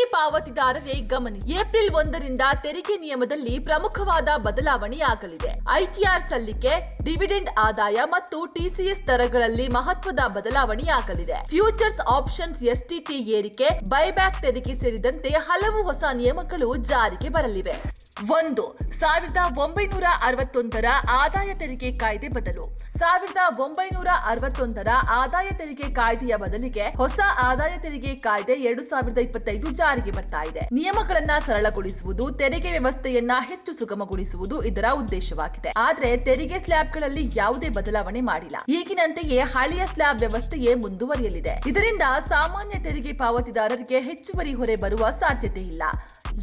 ತೆರಿಗೆ ಪಾವತಿದಾರರೇ ಗಮನಿಸಿ, ಏಪ್ರಿಲ್ 1ರಿಂದ ತೆರಿಗೆ ನಿಯಮದಲ್ಲಿ ಪ್ರಮುಖವಾದ ಬದಲಾವಣೆಯಾಗಲಿದೆ. ಐಟಿಆರ್ ಸಲ್ಲಿಕೆ, ಡಿವಿಡೆಂಡ್ ಆದಾಯ ಮತ್ತು ಟಿಸಿಎಸ್ ದರಗಳಲ್ಲಿ ಮಹತ್ವದ ಬದಲಾವಣೆಯಾಗಲಿದೆ. ಫ್ಯೂಚರ್ಸ್ ಆಪ್ಷನ್ಸ್ ಎಸ್ಟಿಟಿ ಏರಿಕೆ, ಬೈಬ್ಯಾಕ್ ತೆರಿಗೆ ಸೇರಿದಂತೆ ಹಲವು ಹೊಸ ನಿಯಮಗಳು ಜಾರಿಗೆ ಬರಲಿವೆ. 1961ರ ಆದಾಯ ತೆರಿಗೆ ಕಾಯ್ದೆ ಬದಲು. 1961ರ ಆದಾಯ ತೆರಿಗೆ ಕಾಯ್ದೆಯ ಬದಲಿಗೆ ಹೊಸ ಆದಾಯ ತೆರಿಗೆ ಕಾಯ್ದೆ 2025 ಜಾರಿಗೆ ಬರ್ತಾ ಇದೆ. ನಿಯಮಗಳನ್ನ ಸರಳಗೊಳಿಸುವುದು, ತೆರಿಗೆ ವ್ಯವಸ್ಥೆಯನ್ನ ಹೆಚ್ಚು ಸುಗಮಗೊಳಿಸುವುದು ಇದರ ಉದ್ದೇಶವಾಗಿದೆ. ಆದ್ರೆ ತೆರಿಗೆ ಸ್ಲ್ಯಾಬ್ಗಳಲ್ಲಿ ಯಾವುದೇ ಬದಲಾವಣೆ ಮಾಡಿಲ್ಲ. ಈಗಿನಂತೆಯೇ ಹಳೆಯ ಸ್ಲ್ಯಾಬ್ ವ್ಯವಸ್ಥೆಯೇ ಮುಂದುವರಿಯಲಿದೆ. ಇದರಿಂದ ಸಾಮಾನ್ಯ ತೆರಿಗೆ ಪಾವತಿದಾರರಿಗೆ ಹೆಚ್ಚುವರಿ ಹೊರೆ ಬರುವ ಸಾಧ್ಯತೆ ಇಲ್ಲ.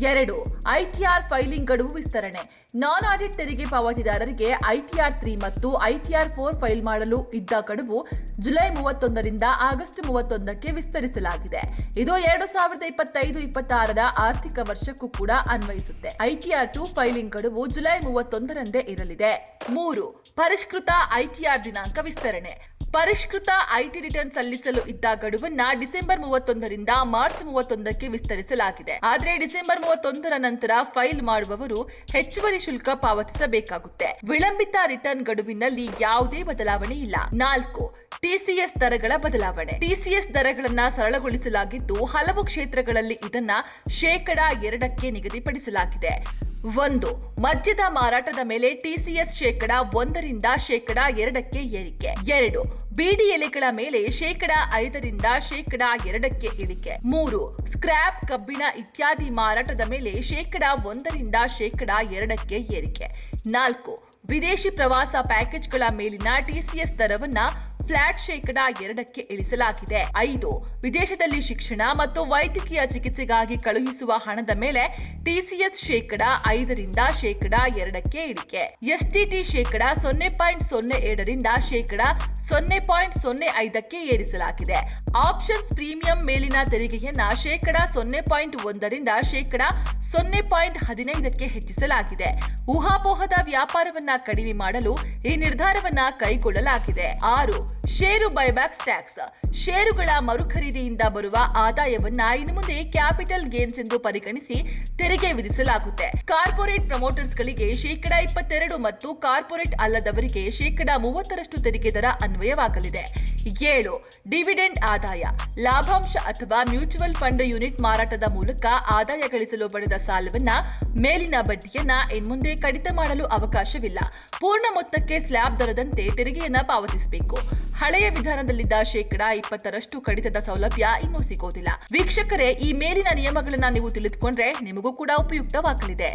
2. ಐಟಿಆರ್ ಫೈಲಿಂಗ್ ಗಡುವು ವಿಸ್ತರಣೆ. ನಾನ್ ಆಡಿಟ್ ತೆರಿಗೆ ಪಾವತಿದಾರರಿಗೆ ಐಟಿಆರ್ 3 ಮತ್ತು ಐಟಿಆರ್ 4 ಫೈಲ್ ಮಾಡಲು ಇದ್ದ ಗಡುವು ಜುಲೈ 31ರಿಂದ ಆಗಸ್ಟ್ 31ಕ್ಕೆ ವಿಸ್ತರಿಸಲಾಗಿದೆ. ಇದು 2025-26ರ ಆರ್ಥಿಕ ವರ್ಷಕ್ಕೂ ಕೂಡ ಅನ್ವಯಿಸುತ್ತೆ. ಐಟಿಆರ್ 2 ಫೈಲಿಂಗ್ ಗಡುವು ಜುಲೈ 31ರಂದೇ ಇರಲಿದೆ. 3. ಪರಿಷ್ಕೃತ ಐಟಿಆರ್ ದಿನಾಂಕ ವಿಸ್ತರಣೆ. ಪರಿಷ್ಕೃತ ಐಟಿ ರಿಟರ್ನ್ ಸಲ್ಲಿಸಲು ಇದ್ದ ಗಡುವನ್ನ ಡಿಸೆಂಬರ್ 31ರಿಂದ ಮಾರ್ಚ್ 31ಕ್ಕೆ ವಿಸ್ತರಿಸಲಾಗಿದೆ. ಆದರೆ ಡಿಸೆಂಬರ್ 31ರ ನಂತರ ಫೈಲ್ ಮಾಡುವವರು ಹೆಚ್ಚುವರಿ ಶುಲ್ಕ ಪಾವತಿಸಬೇಕಾಗುತ್ತೆ. ವಿಳಂಬಿತ ರಿಟರ್ನ್ ಗಡುವಿನಲ್ಲಿ ಯಾವುದೇ ಬದಲಾವಣೆ ಇಲ್ಲ. 4. ಟಿಸಿಎಸ್ ದರಗಳ ಬದಲಾವಣೆ. ಟಿಸಿಎಸ್ ದರಗಳನ್ನ ಸರಳಗೊಳಿಸಲಾಗಿದ್ದು ಹಲವು ಕ್ಷೇತ್ರಗಳಲ್ಲಿ ಇದನ್ನ 2% ನಿಗದಿಪಡಿಸಲಾಗಿದೆ. 1. ಮದ್ಯದ ಮಾರಾಟದ ಮೇಲೆ ಟಿಸಿಎಸ್ 1%ರಿಂದ 2% ಏರಿಕೆ. 2. ಬೀಡಿ ಎಲೆಗಳ ಮೇಲೆ 5%ರಿಂದ 2% ಇಳಿಕೆ. 3. ಸ್ಕ್ರಾಪ್, ಕಬ್ಬಿಣ ಇತ್ಯಾದಿ ಮಾರಾಟದ ಮೇಲೆ 1%ರಿಂದ 2% ಏರಿಕೆ. 4. ವಿದೇಶಿ ಪ್ರವಾಸ ಪ್ಯಾಕೇಜ್ಗಳ ಮೇಲಿನ ಟಿಸಿಎಸ್ ದರವನ್ನ ಫ್ಲಾಟ್ 2% ಇಳಿಸಲಾಗಿದೆ. 5. ವಿದೇಶದಲ್ಲಿ ಶಿಕ್ಷಣ ಮತ್ತು ವೈದ್ಯಕೀಯ ಚಿಕಿತ್ಸೆಗಾಗಿ ಕಳುಹಿಸುವ ಹಣದ ಮೇಲೆ ಟಿಸಿಎಸ್ 5%ರಿಂದ 2% ಇಳಿಕೆ. ಎಸ್ಟಿಟಿ 0.07ರಿಂದ 0.05ಕ್ಕೆ ಏರಿಸಲಾಗಿದೆ. ಆಪ್ಷನ್ಸ್ ಪ್ರೀಮಿಯಂ ಮೇಲಿನ ತೆರಿಗೆಯನ್ನ 0.1ರಿಂದ 0.15ಕ್ಕೆ ಹೆಚ್ಚಿಸಲಾಗಿದೆ. ಊಹಾಪೋಹದ ವ್ಯಾಪಾರವನ್ನ ಕಡಿಮೆ ಮಾಡಲು ಈ ನಿರ್ಧಾರವನ್ನ ಕೈಗೊಳ್ಳಲಾಗಿದೆ. 6. ಷೇರು ಬೈಬ್ಯಾಕ್ ಟ್ಯಾಕ್ಸ್. ಷೇರುಗಳ ಮರುಖರೀದಿಯಿಂದ ಬರುವ ಆದಾಯವನ್ನ ಇನ್ನು ಮುಂದೆ ಕ್ಯಾಪಿಟಲ್ ಗೇನ್ಸ್ ಎಂದು ಪರಿಗಣಿಸಿ ತೆರಿಗೆ ವಿಧಿಸಲಾಗುತ್ತೆ. ಕಾರ್ಪೊರೇಟ್ ಪ್ರಮೋಟರ್ಸ್ಗಳಿಗೆ 22% ಮತ್ತು ಕಾರ್ಪೊರೇಟ್ ಅಲ್ಲದವರಿಗೆ 30% ತೆರಿಗೆ ದರ ಅನ್ವಯವಾಗಲಿದೆ. 7. ಡಿವಿಡೆಂಡ್ ಆದಾಯ. ಲಾಭಾಂಶ ಅಥವಾ ಮ್ಯೂಚುವಲ್ ಫಂಡ್ ಯೂನಿಟ್ ಮಾರಾಟದ ಮೂಲಕ ಆದಾಯ ಗಳಿಸಲು ಪಡೆದ ಸಾಲವನ್ನ ಮೇಲಿನ ಬಡ್ಡಿಯನ್ನ ಇನ್ಮುಂದೆ ಕಡಿತ ಮಾಡಲು ಅವಕಾಶವಿಲ್ಲ. ಪೂರ್ಣ ಮೊತ್ತಕ್ಕೆ ಸ್ಲ್ಯಾಬ್ ದರದಂತೆ ತೆರಿಗೆಯನ್ನ ಪಾವತಿಸಬೇಕು. ಹಳೆಯ ವಿಧಾನದಲ್ಲಿದ್ದ 20% ಕಡಿತದ ಸೌಲಭ್ಯ ಇನ್ನೂ ಸಿಗೋದಿಲ್ಲ. ವೀಕ್ಷಕರೇ, ಈ ಮೇಲಿನ ನಿಯಮಗಳನ್ನ ನೀವು ತಿಳಿದುಕೊಂಡ್ರೆ ನಿಮಗೂ ಕೂಡ ಉಪಯುಕ್ತವಾಗಲಿದೆ.